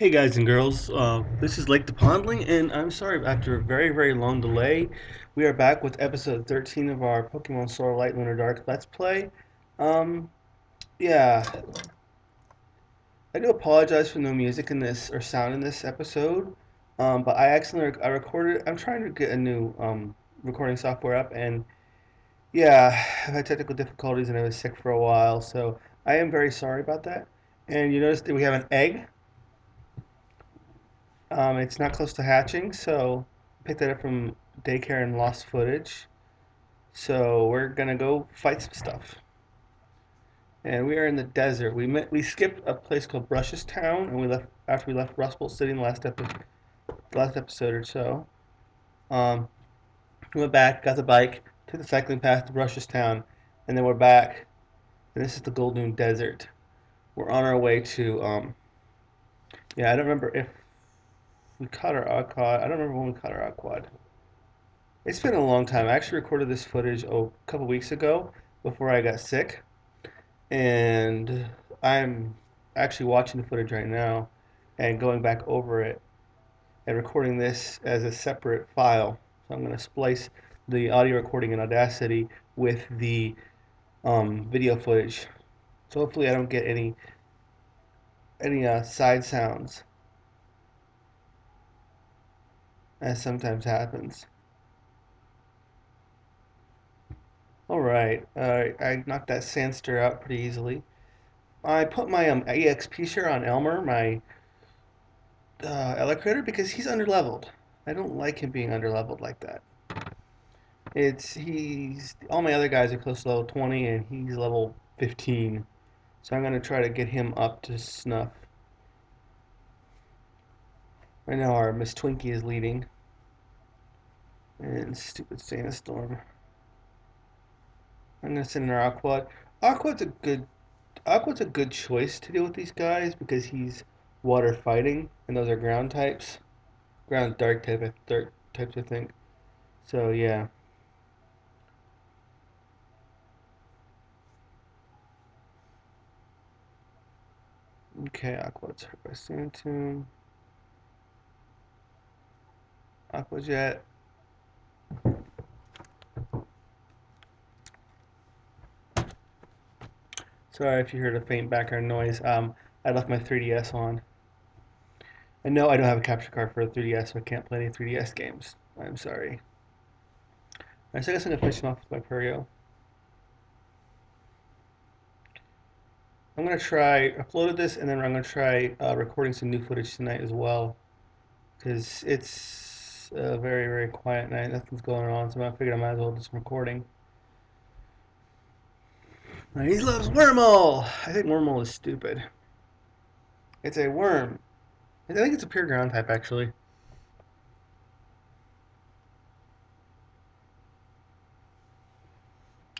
Hey guys and girls, this is Lake the Pondling, and I'm sorry after a very long delay, we are back with episode 13 of our Pokemon Sword Light Lunar Dark Let's Play. Um, yeah, I do apologize for no music in this or sound in this episode, but I accidentally I recorded. I'm trying to get a new recording software up, and yeah, I've had technical difficulties and I was sick for a while, so I am very sorry about that. And you notice that we have an egg. It's not close to hatching, so picked that up from daycare and lost footage. So we're gonna go fight some stuff. And we are in the desert. We skipped a place called Brush's Town, and we left after we left Rust Bowl City in the last episode or so. Um, we went back, got the bike, took the cycling path to Brush's Town, and then we're back. And this is the Goldune Desert. We're on our way to yeah, I don't remember if we caught our Aquad. I don't remember when we caught our Aquad. It's been a long time. I actually recorded this footage a couple weeks ago before I got sick, and I'm actually watching the footage right now and going back over it and recording this as a separate file. So I'm going to splice the audio recording in Audacity with the video footage. So hopefully I don't get any side sounds, as sometimes happens. All right, I knocked that Sandster out pretty easily. I put my EXP share on Elmer, my Electrator, because he's underleveled. I don't like him being underleveled like that. He's all my other guys are close to level 20 and he's level 15. So I'm gonna try to get him up to snuff. Right now our Miss Twinkie is leading. And stupid Sandstorm. I'm gonna send in our Aquad. Aquad's a good Aqua's a good choice to deal with these guys because he's water fighting and those are ground types. Ground dark types I think. So yeah. Okay, Aqua's hurt by Sand Tomb. Aqua Jet. Sorry if you heard a faint background noise. I left my 3DS on. I know I don't have a capture card for the 3DS, so I can't play any 3DS games. I'm sorry. Alright, so I guess I'm gonna finish off with my Perio. I'm gonna try uploaded this, and then I'm gonna try recording some new footage tonight as well, because it's a very quiet night. Nothing's going on, so I figured I might as well do some recording. He loves Wormhole. I think Wormhole is stupid. It's a worm. I think it's a pure ground type actually.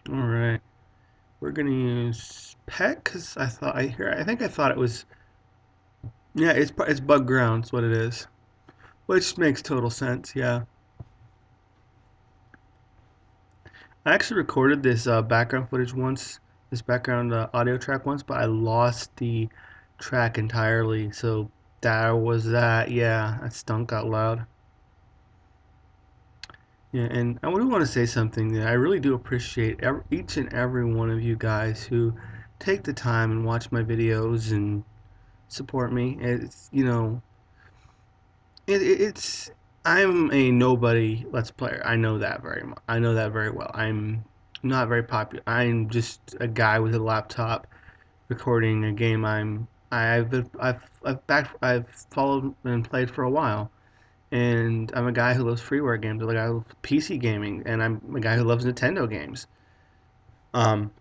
All right. We're gonna use Pet because I think I thought it was yeah it's bug ground. Is what it is, which makes total sense. Yeah, I actually recorded this background footage once, this background audio track once, but I lost the track entirely. So that was that. Yeah, that stunk out loud. Yeah, and I do want to say something that I really do appreciate each and every one of you guys who take the time and watch my videos and support me. It's I'm a nobody Let's Player. I know that very much. I know that very well. I'm not very popular. I'm just a guy with a laptop recording a game. I've followed and played for a while, and I'm a guy who loves freeware games. I'm a guy who loves PC gaming, and I'm a guy who loves Nintendo games. Um,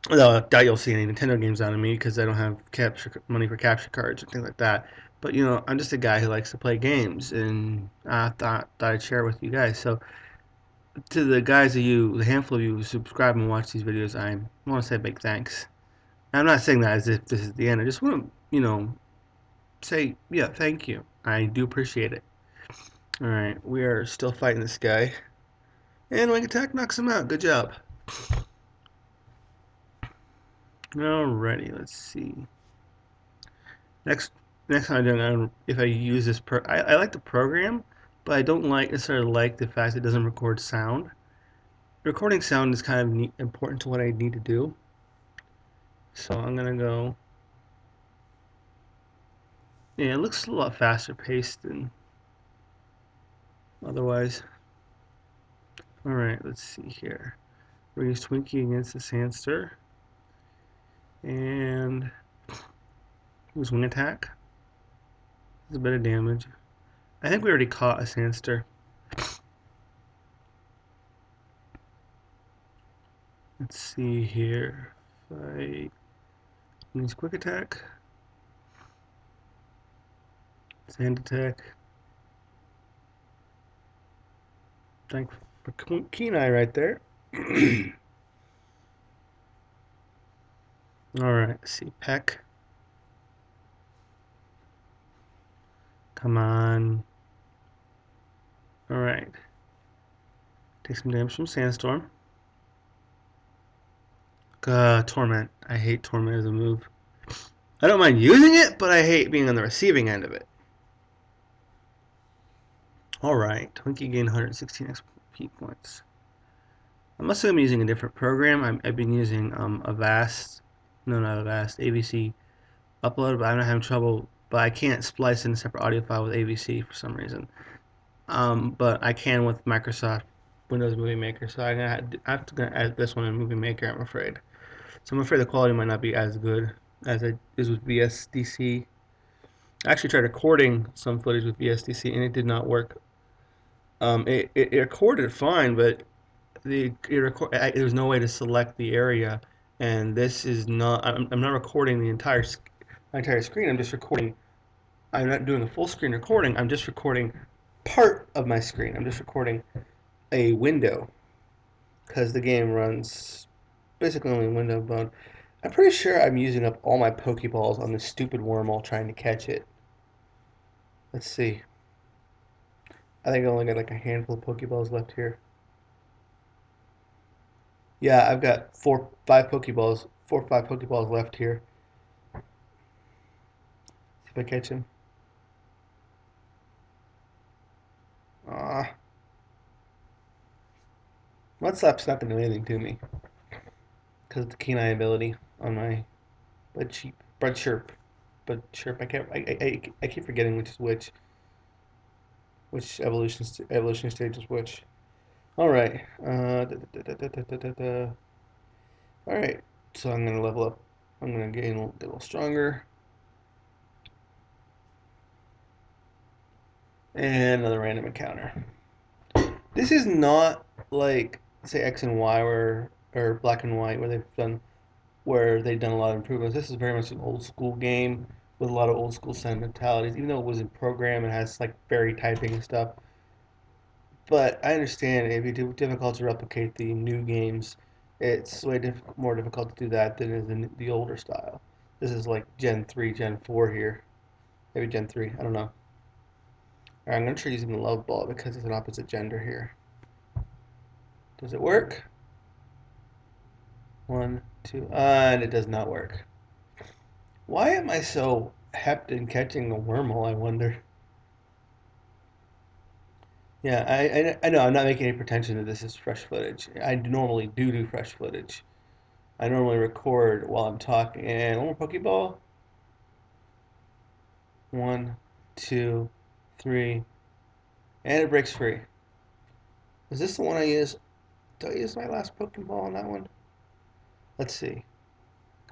no, I doubt you'll see any Nintendo games out of me because I don't have capture money for capture cards or things like that. But I'm just a guy who likes to play games, and I thought I'd share with you guys. So to the guys of you, the handful of you who subscribe and watch these videos, I want to say a big thanks. I'm not saying that as if this is the end. I just want to, say yeah, thank you. I do appreciate it. All right, we are still fighting this guy, and Wing Attack knocks him out. Good job. Alrighty, let's see. Next next time I'm doing, if I use this I like the program, but I don't necessarily like the fact it doesn't record sound. Recording sound is kind of important to what I need to do. So I'm gonna go. Yeah, it looks a lot faster paced than otherwise. All right, let's see here. We're gonna use Twinkie against the Sandster, and use Wing Attack. It's a bit of damage. I think we already caught a Sandster. Let's see here. If I use Quick Attack, Sand Attack. Thank for Keen Eye right there. Alright, let's see. Peck. Come on. Alright. Take some damage from Sandstorm. Torment. I hate Torment as a move. I don't mind using it, but I hate being on the receiving end of it. Alright. Twinkie gained 116 XP points. I must have been using a different program. I've been using Avast. No, not Avast. AVC Upload, but I'm not having trouble. But I can't splice in a separate audio file with AVC for some reason. But I can with Microsoft Windows Movie Maker. So I have to add this one in Movie Maker, I'm afraid. So I'm afraid the quality might not be as good as it is with VSDC. I actually tried recording some footage with VSDC and it did not work. It recorded fine, but there was no way to select the area. And this is not. I'm not recording the my entire screen. I'm just recording. I'm not doing a full screen recording. I'm just recording part of my screen. I'm just recording a window because the game runs basically only window mode. I'm pretty sure I'm using up all my Pokeballs on this stupid wormhole trying to catch it. Let's see. I think I only got like a handful of Pokeballs left here. Yeah, I've got 4 or 5 Pokeballs left here. See if I catch him. Ah, Mudslap's not gonna do anything to me because of the keen eye ability on my Bud Chirp. Bud Chirp. I can't. I keep forgetting which is which evolution stage is which. All right. All right. So I'm gonna level up. I'm gonna get a little stronger. And another random encounter. This is not like say X and Y or Black and White where they've done a lot of improvements. This is very much an old school game with a lot of old school sentimentalities. Even though it was in program, it has like fairy typing and stuff. But I understand it'd be difficult to replicate the new games. It's more difficult to do that than is in the older style. This is like Gen 3, Gen 4 here. Maybe Gen 3, I don't know. Alright, I'm going to try using the Love Ball because it's an opposite gender here. Does it work? 1, 2, and it does not work. Why am I so hept in catching the wormhole, I wonder? Yeah, I know I'm not making any pretension that this is fresh footage. I normally do fresh footage. I normally record while I'm talking. And one more Pokeball. 1, 2, 3, and it breaks free. Is this the one I used? Did I use my last Pokeball on that one? Let's see.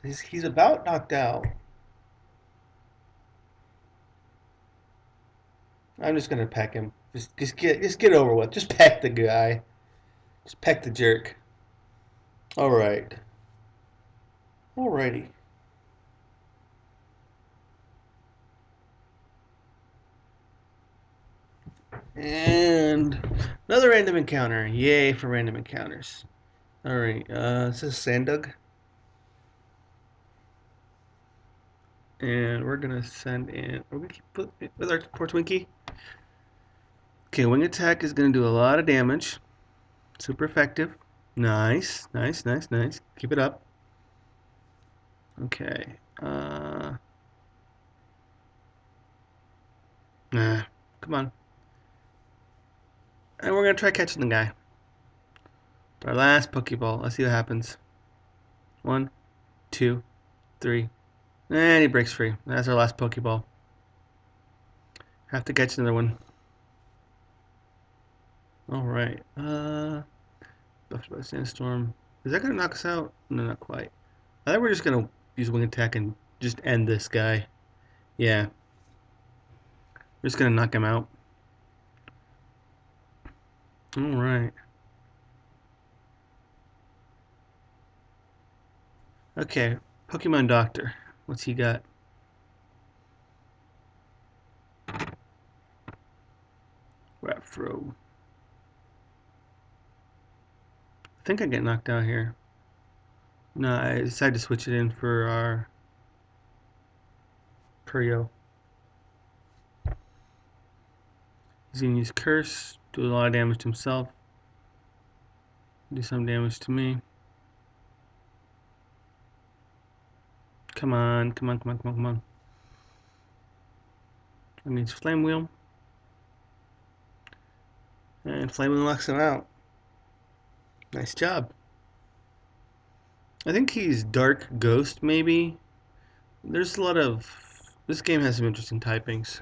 He's about knocked out. I'm just gonna peck him. Just get over with. Just peck the guy. Just peck the jerk. All right. Alrighty. And another random encounter. Yay for random encounters. Alright, this is Sandug. And we're gonna send in. We're gonna keep with our poor Twinkie. Okay, wing attack is gonna do a lot of damage. Super effective. Nice, nice, nice, nice. Keep it up. Okay. Nah, come on. And we're gonna try catching the guy. Our last Pokeball. Let's see what happens. One, two, three. And he breaks free. That's our last Pokeball. Have to catch another one. Alright. Buffed by Sandstorm. Is that gonna knock us out? No, not quite. I think we're just gonna use Wing Attack and just end this guy. Yeah. We're just gonna knock him out. Alright. Okay. Pokemon Doctor. What's he got? Rapfro. I think I get knocked out here. No, I decided to switch it in for our Purio. He's gonna use Curse, do a lot of damage to himself, do some damage to me. Come on, come on, come on, come on, come on. I need Flame Wheel. And Flame Wheel knocks him out. Nice job. I think he's Dark Ghost, maybe. There's a lot of... This game has some interesting typings.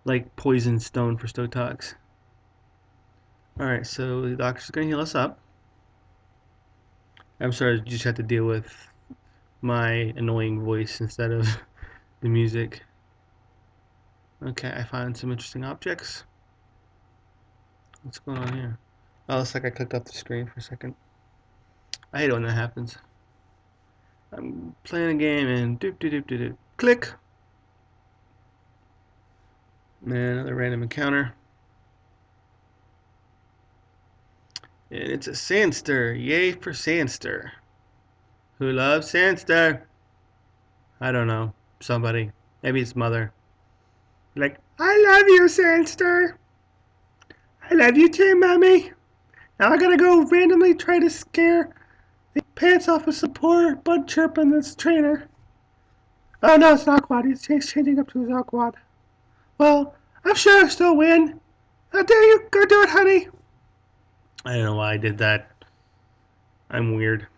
Like Poison Stone for Stotox. Alright, so the doctor's gonna heal us up. I'm sorry, you just have to deal with my annoying voice instead of the music. Okay, I found some interesting objects. What's going on here? Oh, looks like I clicked off the screen for a second. I hate it when that happens. I'm playing a game and doop doop doop doop doop. Click! Man, another random encounter. And it's a Sandster. Yay for Sandster. Who loves Sandster? I don't know. Somebody. Maybe it's mother. Like, I love you, Sandster. I love you too, Mommy. Now I gotta go randomly try to scare the pants off of some poor bud chirping this trainer. Oh no, it's Aquad. He's changing up to his Aquad. Well, I'm sure I'll still win. How dare you? Go do it, honey. I don't know why I did that. I'm weird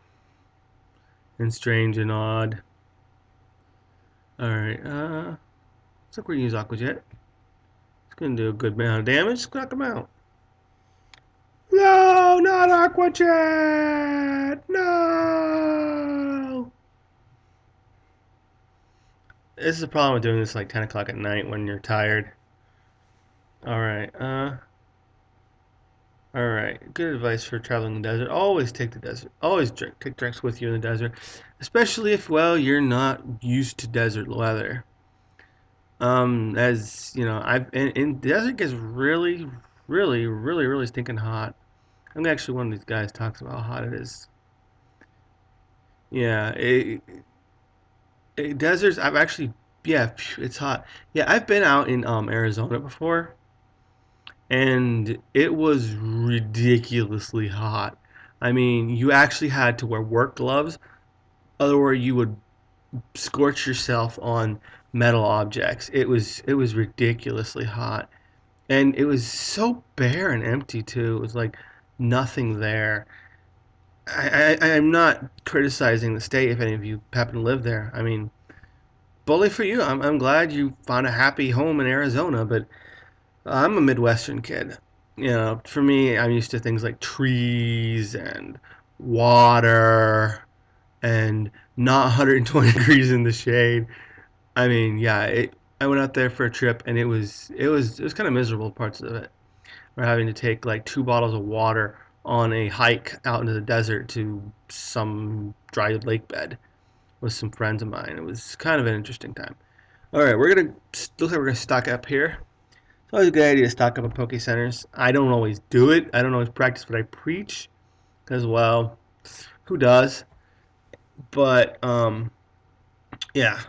and strange and odd. Alright, looks like we're gonna use Aqua Jet. It's gonna do a good amount of damage. Let's knock him out. No, not Aqua Jet! No! This is the problem with doing this like 10 o'clock at night when you're tired. Alright, Alright, good advice for traveling the desert. Always take the desert. Always take drinks with you in the desert. Especially if, well, you're not used to desert weather. As you know, in the desert gets really, really, really, really stinking hot. I'm actually one of these guys talks about how hot it is. Yeah, deserts. I've actually, yeah, it's hot. Yeah, I've been out in Arizona before, and it was ridiculously hot. I mean, you actually had to wear work gloves, otherwise you would scorch yourself on metal objects. It was ridiculously hot, and it was so bare and empty too. It was like nothing there. I'm not criticizing the state if any of you happen to live there. I mean, bully for you. I'm glad you found a happy home in Arizona, but I'm a Midwestern kid. You know, for me, I'm used to things like trees and water and not 120 degrees in the shade. I mean, yeah, I went out there for a trip and it was kind of miserable parts of it. We're having to take like 2 bottles of water on a hike out into the desert to some dry lake bed with some friends of mine. It was kind of an interesting time. All right, looks like we're gonna stock up here. It's always a good idea to stock up at Poke Centers. I don't always do it. I don't always practice what I preach, because well, who does? But yeah.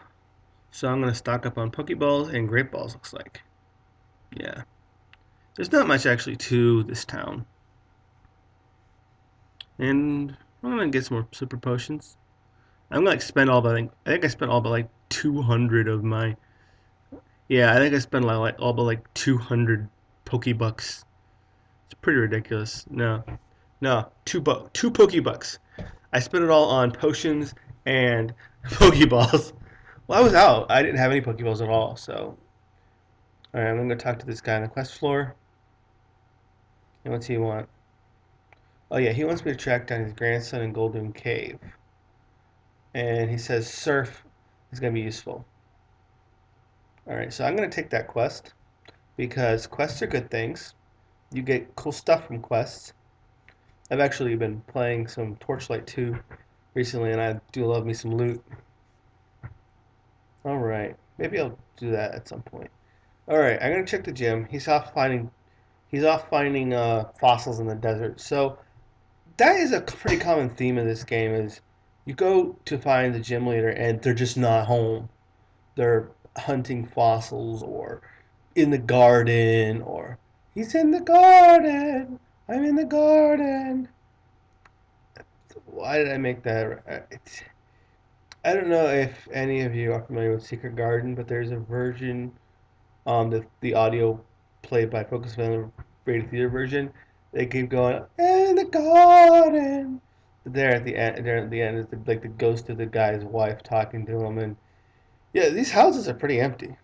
So I'm gonna stock up on Pokeballs and Great Balls. Looks like. Yeah. There's not much actually to this town, and I'm gonna get some more super potions. I'm gonna like spend all but I think I spent all but like 200 of my Yeah, I think I spent like all but like 200 Pokebucks. It's pretty ridiculous. No, no, two Pokebucks. I spent it all on potions and Pokeballs. Well, I was out. I didn't have any Pokeballs at all. So, all right, I'm gonna go talk to this guy on the quest floor. And what's he want? Oh yeah, he wants me to track down his grandson in Goldune Cave. And he says surf is gonna be useful. All right, so I'm gonna take that quest because quests are good things. You get cool stuff from quests. I've actually been playing some Torchlight 2 recently, and I do love me some loot. All right, maybe I'll do that at some point. All right, I'm gonna check the gym. He's off finding fossils in the desert. So that is a pretty common theme of this game. Is you go to find the gym leader, and they're just not home. They're hunting fossils, or in the garden, or he's in the garden. I'm in the garden. Why did I make that? I don't know if any of you are familiar with Secret Garden, but there's a version on the audio played by Focus on the Radio Theater version. They keep going in the garden. There at the end is like the ghost of the guy's wife talking to him, and yeah, these houses are pretty empty.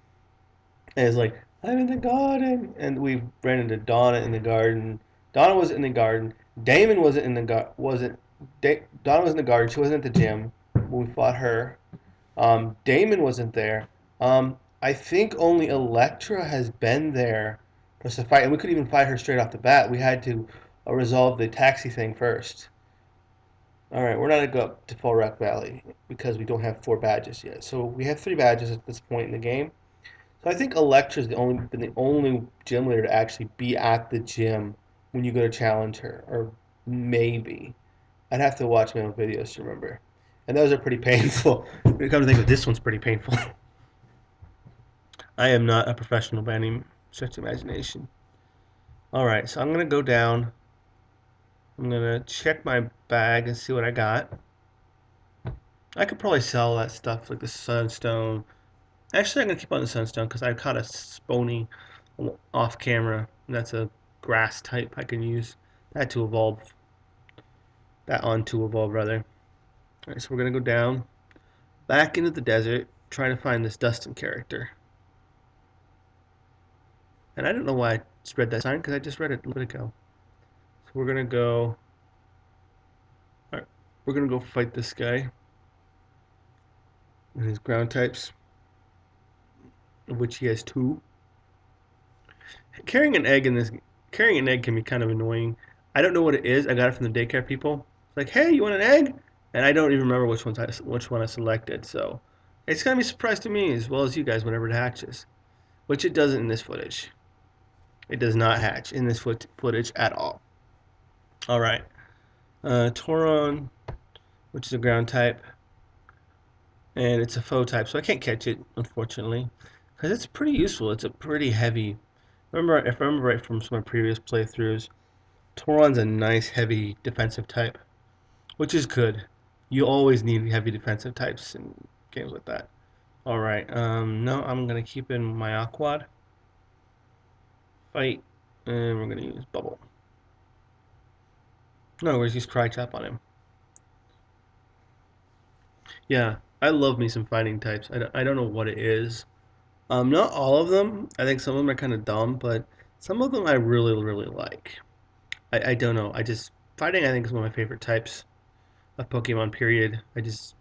And it's like I'm in the garden, and we ran into Donna in the garden. Donna was in the garden. Damon wasn't in the wasn't. Donna was in the garden. She wasn't at the gym when we fought her. Damon wasn't there. I think only Electra has been there for us to fight, and we couldn't even fight her straight off the bat. We had to resolve the taxi thing first. All right, we're not gonna go up to Fall Rock Valley because we don't have 4 badges yet. So we have 3 badges at this point in the game. So I think Electra's the only gym leader to actually be at the gym when you go to challenge her, or maybe. I'd have to watch my own videos to remember. And those are pretty painful. When you come to think of it, this one's pretty painful. I am not a professional by any stretch of imagination. Alright, so I'm going to go down. I'm going to check my bag and see what I got. I could probably sell that stuff like the sunstone. Actually, I'm going to keep on the sunstone because I caught a spony off camera. That's a grass type I can use. That to evolve. That on to evolve, rather. Alright, so we're going to go down. Back into the desert. Trying to find this Dustin character. And I don't know why I just read that sign because I just read it a little bit ago. So we're gonna go. All right, we're gonna go fight this guy and his ground types, of which he has 2. Carrying an egg in this, carrying an egg can be kind of annoying. I don't know what it is. I got it from the daycare people. It's like, hey, you want an egg? And I don't even remember which one I selected. So it's gonna be a surprise to me as well as you guys whenever it hatches, which it doesn't in this footage. It does not hatch in this footage at all. All right, Tauron, which is a ground type, and it's a faux type, so I can't catch it, unfortunately, because it's pretty useful. It's a pretty heavy. If I remember right from some of my previous playthroughs, Tauron's a nice heavy defensive type, which is good. You always need heavy defensive types in games like that. All right, no, I'm gonna keep in my Aquad fight, and we're gonna use Bubble. No, we're just use Cry Chop on him. Yeah, I love me some fighting types. I don't know what it is. Not all of them. I think some of them are kind of dumb, but some of them I really, really like. I don't know. I just fighting. I think is one of my favorite types of Pokemon. Period. I just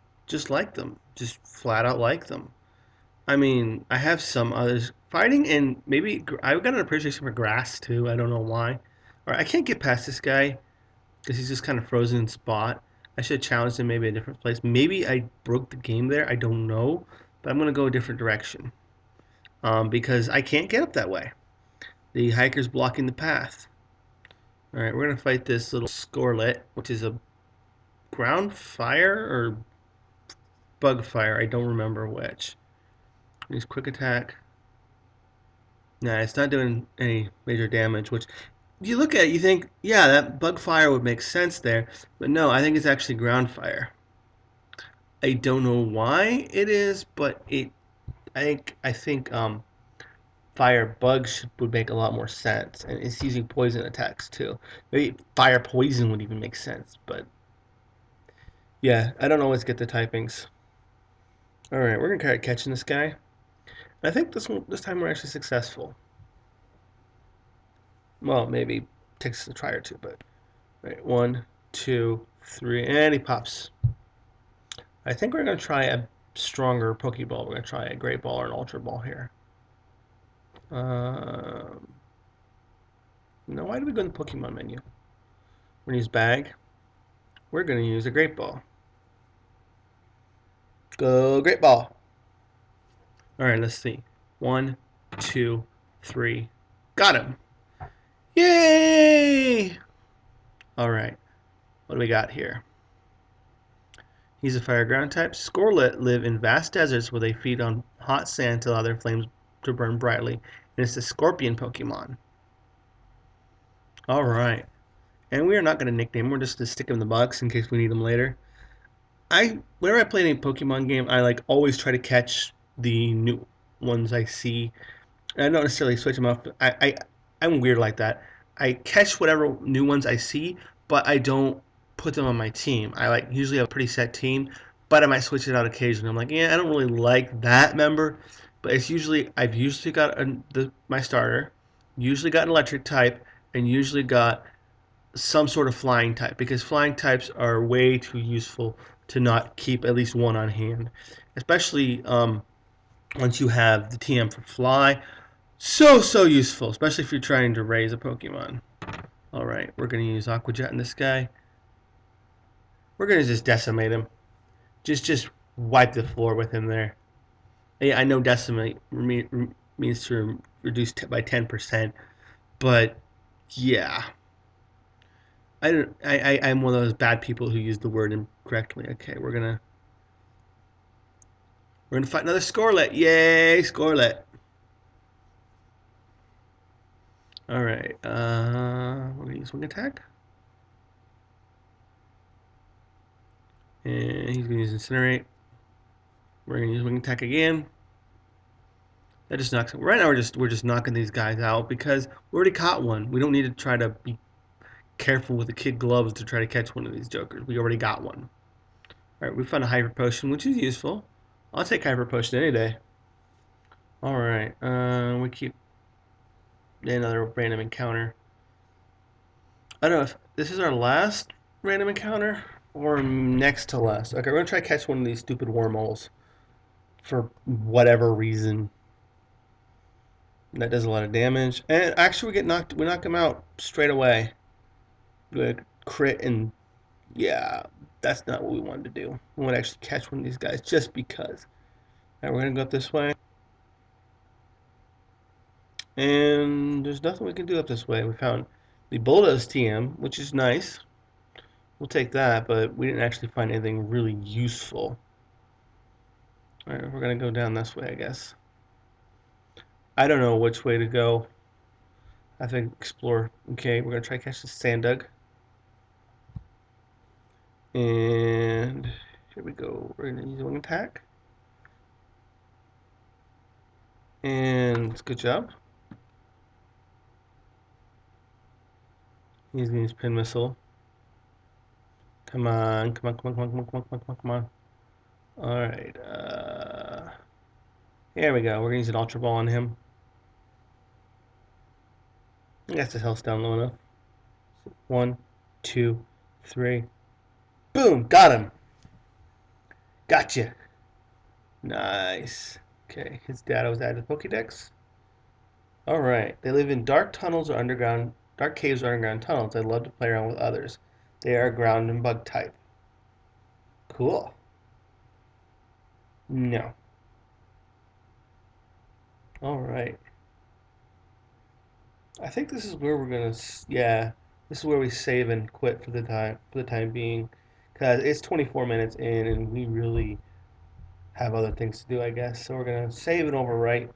like them. Just flat out like them. I mean, I have some others fighting, and maybe I've got an appreciation for grass too. I don't know why. Or I can't get past this guy because he's just kind of frozen in spot. I should have challenged him maybe a different place. Maybe I broke the game there. I don't know, but I'm gonna go a different direction because I can't get up that way. The hiker's blocking the path. All right, we're gonna fight this little Scorlet, which is a ground fire or bug fire. I don't remember which. Use quick attack. Nah, it's not doing any major damage. Which you look at it, you think, yeah, that bug fire would make sense there, but no, I think it's actually ground fire. I don't know why it is, but it. I think fire bugs would make a lot more sense, and it's using poison attacks too. Maybe fire poison would even make sense, but yeah, I don't always get the typings. All right, we're gonna try catching this guy. I think this time we're actually successful. Well, maybe takes a try or two, but right, one, two, three, and he pops. I think we're gonna try a stronger Pokeball. We're gonna try a Great Ball or an Ultra Ball here. No, why do we go in the Pokemon menu? We're gonna use Bag. We're gonna use a Great Ball. Go Great Ball. All right, let's see. One, two, three. Got him. Yay! All right, what do we got here? He's a fire ground type. Scorlet live in vast deserts where they feed on hot sand to allow their flames to burn brightly. And it's a scorpion Pokemon. All right. And we are not going to nickname him. We're just going to stick him in the box in case we need him later. Whenever I play any Pokemon game, I like always try to catch the new ones I see. I don't necessarily switch them up. I'm weird like that. I catch whatever new ones I see, but I don't put them on my team. I like usually have a pretty set team, but I might switch it out occasionally. I'm like, yeah, I don't really like that member, but I've usually got my starter, usually got an electric type, and usually got some sort of flying type because flying types are way too useful to not keep at least one on hand, especially once you have the TM for fly. So useful, especially if you're trying to raise a Pokemon. All right, we're gonna use Aqua Jet in this guy. We're gonna just decimate him. Just wipe the floor with him there. Yeah, I know decimate means to reduce by 10%, but yeah, I don't. I'm one of those bad people who use the word incorrectly. Okay, we're gonna fight another Scorlet. Yay, Scorlet! All right, we're gonna use Wing Attack, and he's gonna use Incinerate. We're gonna use Wing Attack again. That just knocks him. Right now we're just knocking these guys out because we already caught one. We don't need to try to be careful with the kid gloves to try to catch one of these jokers. We already got one. All right, we found a Hyper Potion, which is useful. I'll take Hyper Potion any day. All right, we keep another random encounter. I don't know if this is our last random encounter or next to last. Okay, we're gonna try to catch one of these stupid wormholes for whatever reason. That does a lot of damage, and actually we knock him out straight away. Good crit, and yeah, that's not what we wanted to do. We want to actually catch one of these guys just because. All right, we're gonna go up this way, and there's nothing we can do up this way. We found the Bulldoze TM, which is nice. We'll take that, but we didn't actually find anything really useful. All right, we're gonna go down this way, I guess. I don't know which way to go. I think explore. Okay, we're gonna try to catch the Sandug. And here we go. We're gonna use a wing attack. And good job. He's gonna use pin missile. Come on, come on, come on, come on, come on, come on, come on, come on. Alright, here we go. We're gonna use an Ultra Ball on him. I guess his health's down low enough. One, two, three. Boom! Got him! Gotcha! Nice. Okay, his data was added to Pokédex. Alright, they live in dark tunnels or dark caves or underground tunnels. They love to play around with others. They are ground and bug type. Cool. No. Alright. I think this is where we're gonna, yeah, this is where we save and quit for the time being, because it's 24 minutes in and we really have other things to do, I guess. So we're gonna save and overwrite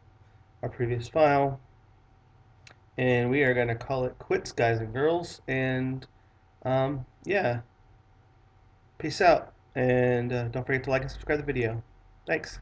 our previous file, and we are gonna call it quits, guys and girls. And yeah, peace out, and don't forget to like and subscribe the video. Thanks.